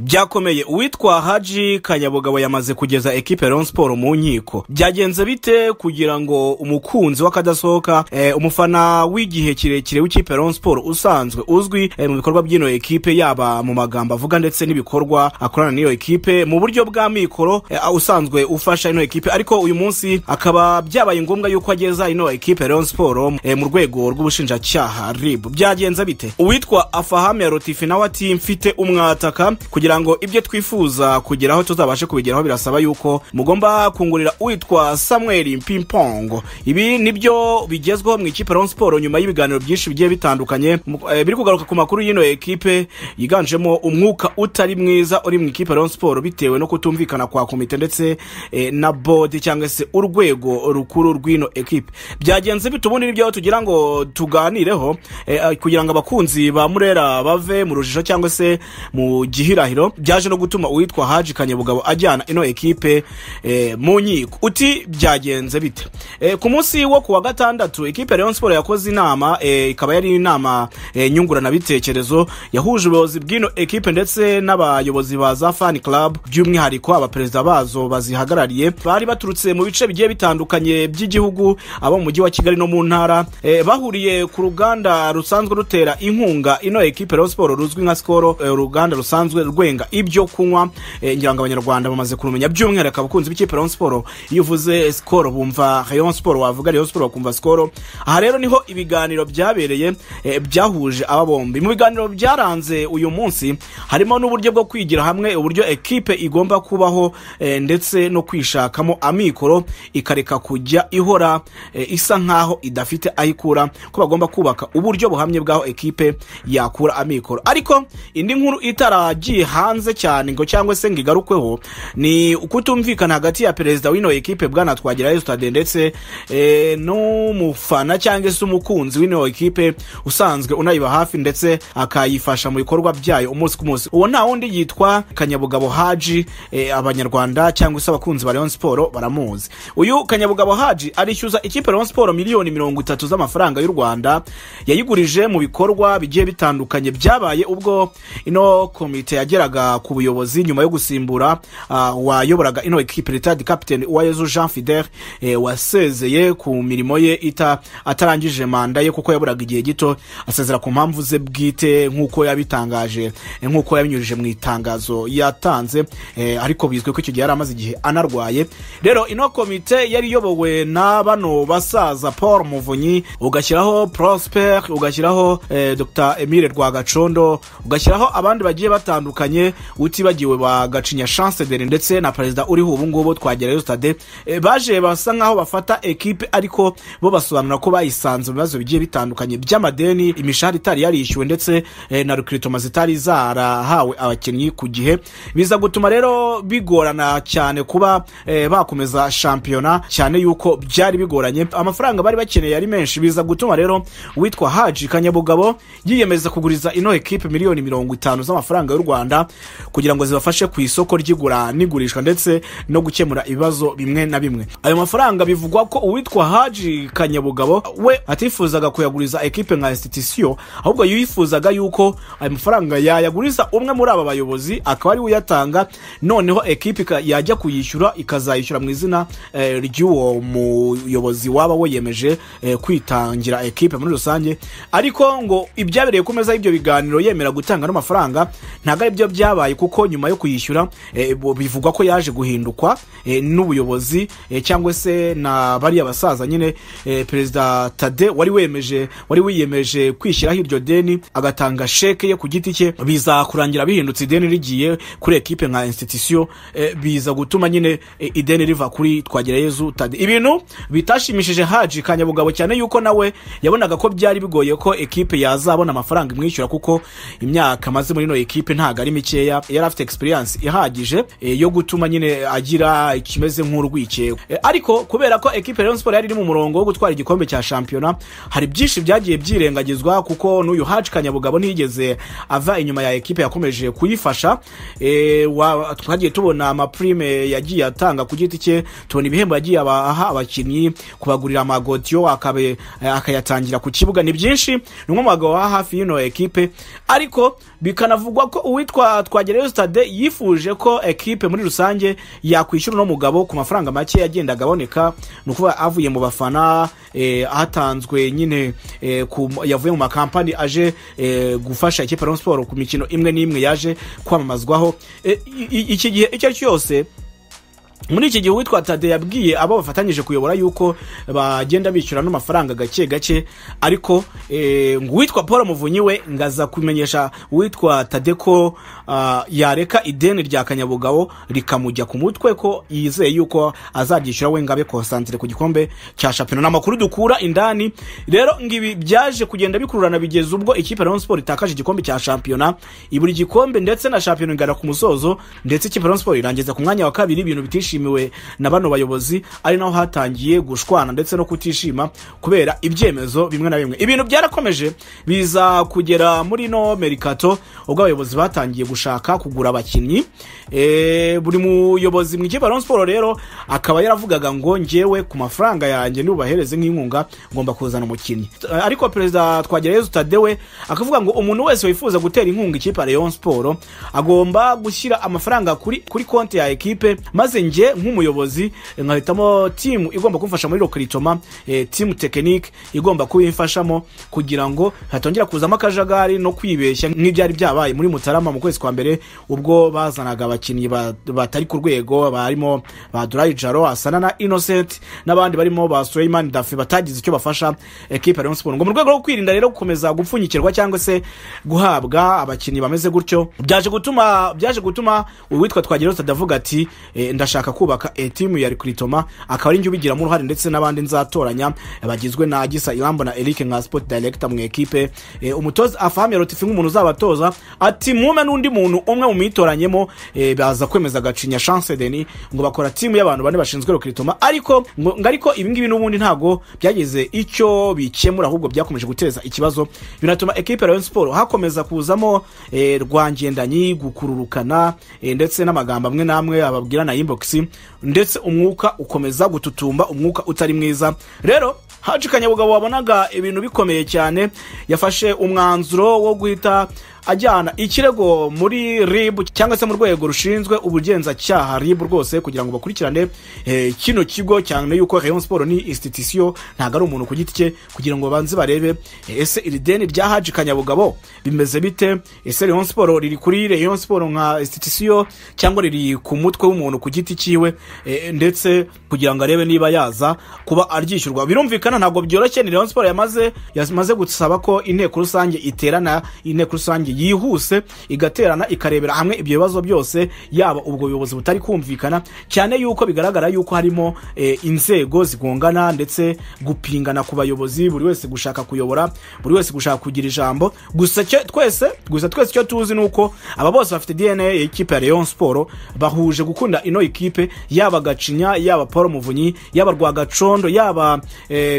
byakomeye. Uwitwa Haji Kanyabugabo yamaze kugeza equipe Rayon Sport mu nkiko. Byagenze bite kugira ngo umukunzi w'akadasohoka umufana w'igihe kirekire w'ikipe Rayon Sport usanzwe uzwi mu bikorwa by'ino equipe, yaba mu magambo avuga ndetse n'ibikorwa akorana n'iyo equipe mu buryo bwa mikoro, usanzwe ufasha ino equipe, ariko uyu munsi akaba byabaye ngombwa yuko ageza ino equipe Rayon Sport mu rwego rw'ubushinjacyaha RIB. Byagenze bite? Uwitwa Afahame ya Rotifi nawe ati mfite umwataka, kugira ngo ibyo twifuza kugeraho tuzabashe kubigeraho birasaba yuko mugomba kungurira uwitwa Samuel Mpimpongo. Ibi nibyo bigezweho mu ikipe Rayon Sport nyuma y'ibiganiro byinshi bigiye bitandukanye biri kugaruka ku makuru y'ino equipe yiganjemo umwuka utari mwiza uri mu ikipe Rayon Sport bitewe no kutumvikana kwa komite ndetse na board cyangwa se urwego rukuru rw'ino equipe. Byagenze bitubundi nibyo tugira ngo tuganireho kugira ngo abakunzi ba Murera bave mu rujijo cyangwa se mu gihirahiro byaje no gutuma uwitwa Haji Kanyabugabo ajyana ino equipe mu nkiko. Uti byagenze bite? Ku munsi wo kuwa gatandatu equipe Rayon Sport yakoze inama, ikaba yari inama nyungurana bitekerezo yahuje ubuyobozi bw'ino equipe ndetse n'abayobozi ba za fan club, by'umwihariko abaperezida bazo bazihagarariye bari baturutse mu bice bigiye bitandukanye by'igihugu, abo mu mujyi wa Kigali no mu ntara, bahuriye ku ruganda rusanzwe rutera inkunga ino equipe Rayon Sport ruzwi nka Skol, uruganda rusanzwe rwenga ibyo kunywa. Ngira ngo abanyarwanda bamaze kurumenya, by'umwihariko abakunzi b'ikipe Rayon Sport iyo uvuze Skol bumva Rayon Sport, wavuga Rayon Sport bakumva Skol. Aha rero niho ibiganiro byabereye byahuje aba bombi. Mu biganiro byaranze uyu munsi harimo n'uburyo bwo kwigira hamwe uburyo equipe igomba kubaho ndetse no kwishakamo amikoro ikareka kujya ihora isa nkaho idafite ayikura, ko bagomba kubaka uburyo buhamye bwaho equipe yakura amikoro. Ariko indi nkuru itaragiye hanze cyane ngo cyangwa se ngigarukweho ni ukutumvikana hagati ya perezida w'ino equipe Bwana Twagirayezu Tade ndetse n'umufana cyangwa se umukunzi w'ino equipe usanzwe unayiba hafi ndetse akayifasha mu bikorwa byayo umunsi ku munsi. Uwo nta wundi yitwa Kanyabugabo Haji, abanyarwanda cyangwa se abakunzi ba Rayon Sport baramuzi. Uyu Kanyabugabo Haji arishyuza ikipe Rayon Sport miliyoni 30 z'amafaranga y'u Rwanda yayigurije mu bikorwa bigiye bitandukanye byabaye ubwo ino komite yageraga ku buyobozi nyuma yo gusimbura wayoboraga ino equipe retired captain Uwayezu Jean Fidel wasezeye ku mirimo ye atarangije manda ye kuko yaburaga igihe gito, asezera ku mpamvu ze bwite nk'uko yabitangaje, nk'uko yabinyurije mu itangazo yatanze, ariko bizwe ko icyo gihe yari amaze igihe anarwaye. Rero ino komite yari yobowe na bano basaza Paul Muvunyi, ugashyiraho Prosper, ugashyiraho Dr Emile Rwagacondo, ugashyiraho abandi bagiye batandukanye utibagiwe ba Gacinya Chance Dere ndetse na perezida uriho ubu ngubu Twagirayezu Tade. Baje basa nkaho bafata equipe ariko bo basobanura ko bayisanze mu bibazo bigiye bitandukanye by'amadeni, imishahara itari yarishyuwe ndetse na recruitment zitari zarahawe abakinnyi ku gihe, biza gutuma rero bigorana cyane kuba bakomeza shampiyona, cyane yuko byari bigoranye, amafaranga bari bakeneye ari menshi. Biza gutuma rero witwa Haji Kanyabugabo yiyemeza kuguriza ino equipe miliyoni 50 z'amafaranga y'u Rwanda kugira ngo zibafashe ku isoko ry'igura n'igurishwa ndetse no gukemura ibibazo bimwe na bimwe. Ayo mafaranga bivugwa ko uwitwa Haji Kanyabugabo we atifuzaga kuyaguriza equipe nka institution, ahubwo yifuzaga yuko ayo mafaranga yayaguriza umwe muri aba bayobozi akaba ari uyatanga, noneho equipe yajya kuyishyura ikazayishyura mu izina ry'uwo muyobozi waba we yemeje kwitangira equipe muri rusange. Ariko ngo ibyabereye ku meza y'ibyo biganiro yemera gutanga no mafaranga ntago ari byo byabaye, kuko nyuma yo kuyishyura bivugwa ko yaje guhindukwa n'ubuyobozi cyangwa se na bari abasaza nyine perezida Tade wari wiyemeje kwishyiraho iryo deni agatanga sheke ye ku giti cye, biza kurangira bihindutse ideni rigiye kuri equipe nka institution, biza gutuma nyine ideni riva kuri Twagirayezu Tade. Ibintu bitashimishije Haji Kanyabugabo cyane yuko nawe yabonaga ko byari bigoye ko equipe yazabona amafaranga imwishyura, kuko imyaka maze muri no equipe ntago ari mikeya, yari afite experience ihagije yo gutuma nyine agira ikimeze nk'urwikeko. Ariko kubera ko equipe Rayon Sport yari iri mu murongo wo gutwara igikombe cya shampiyona, hari byinshi byagiye byirengagizwa, kuko n'uyu Haji Kanyabugabo ntiyigeze ava inyuma ya equipe yakomeje kuyifasha. Twagiye tubona amaprime yagiye atanga ku giti cye, tubona ibihembo yagiye aha abakinnyi, kubagurira amagotio akayatangira ku kibuga. Ni byinshi, n'umwe mu bagabo hafi y'ino equipe. Ariko bikanavugwa ko uwitwa uwitwa Twagirayezu Tade yifuje ko ekipe muri rusange yakwishyura no mugabo ku mafaranga make yagendaga aboneka, nukuva avuye mu bafana hatanzwe nyine yavuye mu makampani aje gufasha ikipe Rayon Sport ku mikino imwe n'imwe yaje kwamamazwaho. Iki gihe icyo cyose muri iki gihe uwitwa Tade yabwiye abo bafatanyije kuyobora yuko bagenda bishyura no mafaranga gake gake, ariko ngo uwitwa Paul Muvunyi we ngaza kumenyesha uwitwa Tade ko yareka ideni rya Kanyabugabo rikamujya ku mutwe, ko yizeye yuko azabyishyura we ngabe concentre ku gikombe cya champion. N'amakuru dukura indani rero ngibi byaje kugenda bikururana bigeze ubwo ikipe Rayon Sport itakaje igikombe cya champion, iburi gikombe ndetse na champion ingana ku musozo, ndetse ikipe Rayon Sport irangiza ku mwanya wa kabiri, ibintu bitishimiwe na bano bayobozi, ari naho hatangiye gushwana ndetse no kutishima kubera ibyemezo bimwe na bimwe. Ibintu byarakomeje biza kugera muri no mercato ubwo abayobozi batangiye gushaka kugura abakinnyi. Buri muyobozi mu ikipe Rayon Sport rero akaba yaravugaga ngo ngewe ku mafaranga yanjye nubahereze nk'inkunga ngomba kuzana umukinnyi, ariko perezida Twagirayezu Tade we akavuga ngo umuntu wese wifuza gutera inkunga ikipe Rayon Sport agomba gushyira amafaranga kuri konti ya ekipe, maze nge nk'umuyobozi nkahitamo team igomba kumfasha muri recruitment, team technique igomba kubimfashamo kugira ngo hatongera kuzamo akajagari no kwibeshya nk'ibyari byabaye muri Mutarama mu kwezi kwa mbere ubwo bazanaga abakinnyi batari ku rwego, barimo ba Durayi Jaro, Asana na Innocent n'abandi barimo ba Suleiman Dafi batagize icyo bafasha ekipe Rayon Sport. Ngo mu rwego rwo kwirinda rero gukomeza gupfunyikirwa cyangwa se guhabwa abakinnyi bameze gutyo, byaje gutuma uwitwa Twagirayezu Tade avuga ati ndashaka kubaka team ya recruitment, akaba ari njye ubigiramo uruhare ndetse n'abandi nzatoranya bagizwe na Gisa Irambo na Eric nka sport director mu ekipe. Umutoza Afahami Rotifi nk'umuntu uzabatoza ati mume n'undi muntu umwe mu mitoranyemo, baza kwemeza Gacinya Chance Denis ngo bakora team y'abantu bane bashinzwe recruitment, ariko ibi ngibi n'ubundi ntago byageze icyo bikemura, ahubwo byakomeje guteza ikibazo, binatuma ekipe Rayon Sport hakomeza kuzamo rwangendanyi, gukururukana ndetse n'amagambo amwe namwe ababwira na inbox, ndetse umwuka ukomeza gututumba, umwuka utari mwiza. Rero Haji Kanyabugabo wabonaga ibintu bikomeye cyane, yafashe umwanzuro wo guhita ajyana ikirego muri RIB cyangwa se mu rwego rushinzwe ubugenzacyaha RIB rwose, kugira ngo bakurikirane kino kigo, cyane yuko Rayon Sport ni institution ntago ari umuntu ku giti cye, kugira ngo banze barebe ese iri deni rya Haji Kanyabugabo bimeze bite, ese Rayon Sport riri kuri Rayon Sport nka institution cyangwa riri ku mutwe w'umuntu ku giti cyiwe, ndetse kugira ngo arebe niba yaza kuba aryishyurwa. Birumvikana ntago byoroshye, ni Rayon Sport yamaze gusaba ko inteko rusange iterana, inteko rusange yihuse igaterana ikarebera hamwe ibyo bibazo byose, yaba ubwo buyobozi butari kumvikana cyane, yuko bigaragara yuko harimo inzego zigongana ndetse gupingana ku bayobozi, buri wese gushaka kuyobora, buri wese gushaka kugira ijambo. Gusa twese cyo tuzi nuko aba bose bafite DNA y'ikipe ya Rayon Sport, bahuje gukunda ino ekipe, yaba Gacinya, yaba Paul Muvunyi, yaba Rwagacondo, yaba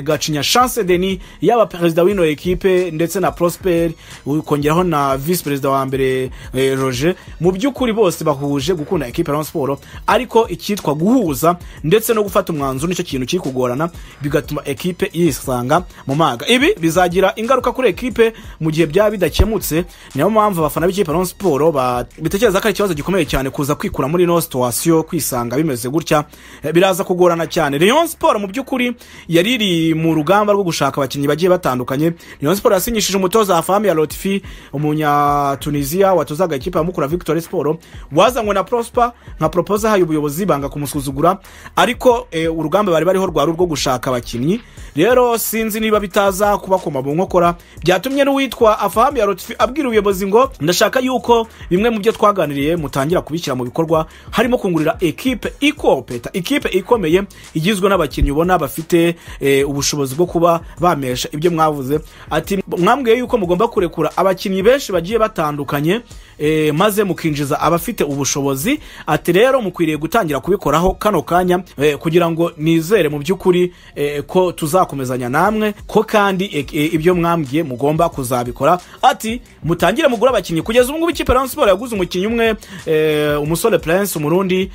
Gacinya Chance Denis, yaba perezida w'ino ekipe ndetse na Prosper, ukongeraho na vice perezida wa mbere Roger. Mu by'ukuri bose bahuje gukunda ekipe Rayon Sport, ariko ikitwa guhuza ndetse no gufata umwanzuro nicyo kintu kiri kugorana, bigatuma ekipe yisanga mu maga. Ibi bizagira ingaruka kuri ekipe mu gihe byaba bidakemutse. Niyo mpamvu abafana b'ikipe Rayon Sport bitekereza ko ari ikibazo gikomeye cyane kuza kwikura muri no situation, kwisanga bimeze gutya biraza kugorana cyane. Rayon Sport mu by'ukuri yariri mu rugamba rwo gushaka abakinnyi bagiye batandukanye. Rayon Sport yasinyishije umutoza Afahami Rotifi, umunya Tunisia watozaga ikipe ya Mukura Victory Sport, wazanywe na Prosper nka proposal hayo ubuyobozi banga kumusuzugura, ariko urugamba bariho rwari rwo gushaka abakinnyi. Rero sinzi niba bitaza kubakoma mu nkokora, byatumye n'uwitwa Afahami Rotifi abwira ubuyobozi ngo ndashaka yuko bimwe mu byo twaganiriye mutangira kubishyira mu bikorwa, harimo kungurira ekipe ikopeta, ekipe ikomeye igizwe n'abakinnyi ubona bafite ubushobozi bwo kuba bamesha ibyo mwavuze. Ati mwambwiye yuko mugomba kurekura abakinnyi benshi bagiye batandukanye, maze mukinjiza abafite ubushobozi. Ati rero mukwiriye gutangira kubikoraho kano kanya, kugira ngo nizere mu by'ukuri ko tuzakomezanya namwe, ko kandi ibyo mwambwiye mugomba kuzabikora. Ati mutangire mugura abakinnyi. Kugeza ubu ngubu ikipe Rayon Sport yaguze umukinnyi umwe, umusore Prince umurundi,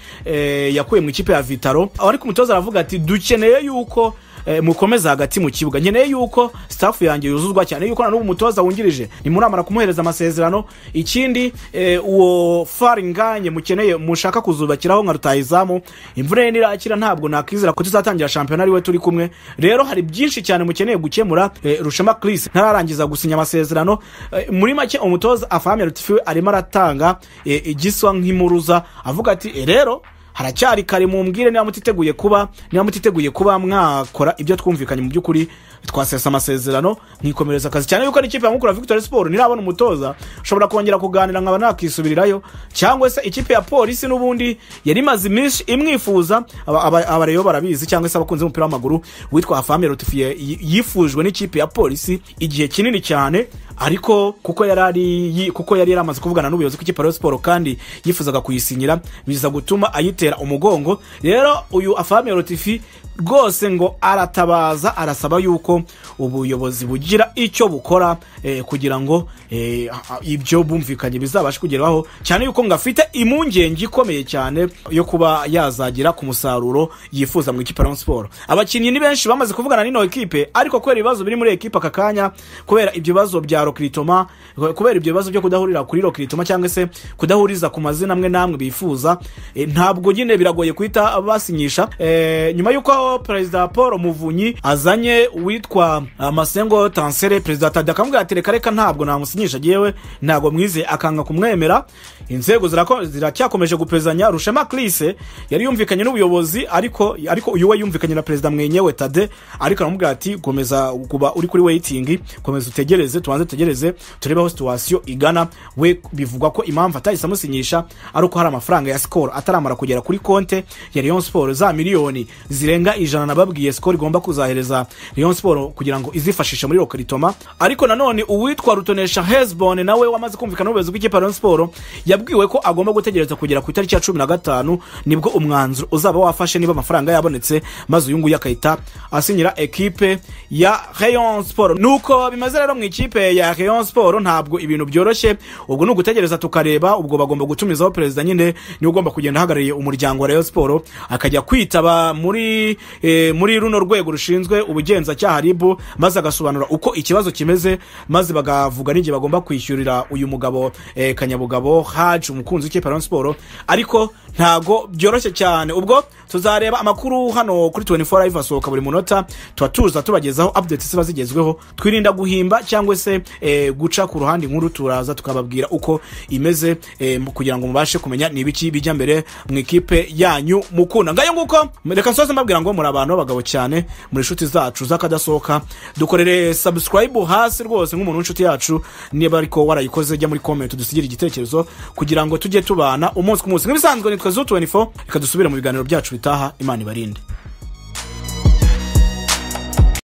yakuye mu ikipe ya Vitaro, ariko umutoza aravuga ati dukeneye yuko mukomeza hagati mu kibuga. Nkeneye yuko staff yanjye yuzuzwa cyane yuko n'ubu umutoza wungirije ni muramara kumuhereza amasezerano. Ikindi uwo Faringanye mukeneye mushaka kuzubakiraho nka rutahizamu, imvune nirakira ntabwo nakizera ko tuzatangira shampiyona ari we turi kumwe. Rero hari byinshi cyane mukeneye gukemura. Rushema Chris ntararangiza gusinya amasezerano. Muri make umutoza Afame Lutifi arimo aratanga igiswa nk'imuruza avuga ati rero haracyari kare mumbwire niba mutiteguye kuba mwakora ibyo twumvikanye mu by'ukuri twasesa amasezerano nkikomereza akazi, cyane yuko n'ikipe ya Mukura Victory Sport nirabona umutoza ushobora kongera kuganira nkaba nakisubirirayo, cyangwa se ikipe ya Polisi n'ubundi yari maze iminsi imwifuza. Abareyo barabizi cyangwa se abakunze umupira w'amaguru witwa Afame Lutifi yifujwe n'ikipe ya Polisi igihe kinini cyane, ariko kuko yari yaramaze kuvugana n'ubuyobozi bw'ikipe ya Sport kandi yifuzaga kuyisinyira biza gutuma ayitera umugongo. Rero uyu Afame Lutifi rwose ngo aratabaza, arasaba yuko ubuyobozi bugira icyo bukora kugira ngo ibyo bumvikanye bizabashe kugeraho, cyane yuko ngafite impungenge ikomeye cyane yo kuba yazagira ku musaruro yifuza mu ikipe ya Sport. Abakinnyi ni benshi bamaze kuvugana n'ino ekipe, ariko kubera ibibazo biri muri ekipe akakanya, kubera ibyo bibazo bya recruitment, kubera ibyo bibazo byo kudahurira kuri recruitment cyangwa se kudahuriza ku mazina amwe namwe bifuza, ntabwo nyine biragoye kwita basinyisha. Nyuma yuko Perezida Paul Muvunyi azanye witwa Masengo Tansere, Perezida Tade akamubwira ati reka ntabwo namusinyisha jewe ntabwo mwize, akanga kumwemera. Inzego ziracyakomeje guprezanya. Rushema Chris yari yumvikanye n'ubuyobozi, ariko uyu we yumvikanye na Perezida mwenyewe Tade, ariko aramubwira ati komeza kuba uri kuri waiting, komeza utegereze, tubanze tutegereze turebe aho situation igana. We bivugwa ko impamvu atahise amusinyisha ari uko hari amafaranga ya Skol ataramara kugera kuri konte ya Rayon Sport za miliyoni zirenga 100 nababwiye Skol igomba kuzahereza Rayon Sport kugira ngo izifashishe muri Rokeritoma. Ariko nanone uwitwa Rutonesha Hezbon nawe wamaze kumvikana n'ubuyobozi bw'ikipe ya Rayon Sport yabwiwe ko agomba gutegereza kugera ku itariki ya 15 nibwo umwanzuro uzaba wafashe niba amafaranga yabonetse, maze uyu nguyu akahita asinyira ekipe ya Rayon Sport. Nuko bimaze rero mu ikipe ya Rayon Sport ntabwo ibintu byoroshye, ubwo nugutegereza tukareba. Ubwo bagomba gutumizaho perezida nyine ni ugomba kugenda hagarariye umuryango wa Rayon Sport, akajya kwitaba muri runo rwego rushinzwe ubugenzacyaha RIB, maze agasobanura uko ikibazo kimeze, maze bagavuga n'igi bagomba kwishyurira uyu mugabo Kanyabugabo Haji umukunzi w'ikipe ya Rayon Sport. Ariko ntago byoroshye cyane. Ubwo tuzareba amakuru hano kuri 24 live asohoka buri munota, tuza tubagezaho updates ziba zigezweho, twirinda guhimba cyangwa se guca ku ruhande nkuru, turaza tukababwira uko imeze kugira ngo mubashe kumenya nibiki bijya mbere mu ikipe yanyu mukunda. Ngayo nguko reka nsoze mbabwira ngo muri abantu b'abagabo cyane, muri inshuti zacu zakadasohoka, dukorere subscribe hasi rwose nk'umuntu w'inshuti yacu. Niba ariko warayikoze jya muri comment dusigire igitekerezo kugira ngo tujye tubana umunsi ku munsi nk'ibisanzwe. Nitwa Zoo 24, reka dusubire mu biganiro byacu bitaha. Imana ibarinde.